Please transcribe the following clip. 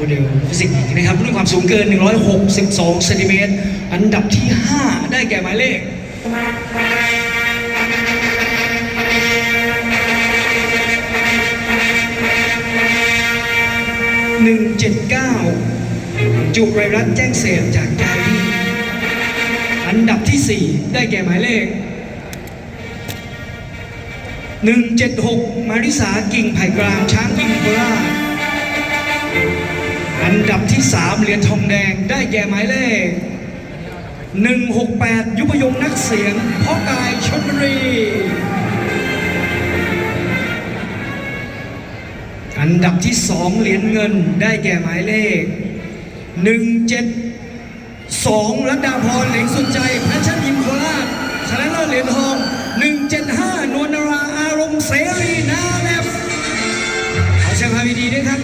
เดลฟิสิกส์นะครับรุ่นความสูงเกิน162เซนติเมตรอันดับที่5ได้แก่หมายเลข179จุไรรัตน์แจ้งเศษจากกาลีอันดับที่4ได้แก่หมายเลข176มาริสากิ่งไผ่กลางช้างยิงโคราชอันดับที่3เหรียญทองแดงได้แก่หมายเลข168ยุพยงนักเสียงพ่อกายชลบุรีอันดับที่2เหรียญเงินได้แก่หมายเลข172รัตดาพรเหลงสุดใจแพชชั่นยิมโคราชชนะเลิศเหรียญทอง175นวลนราอารมณ์เสรีนาแลบขอแสดงความยินดีด้วยครับ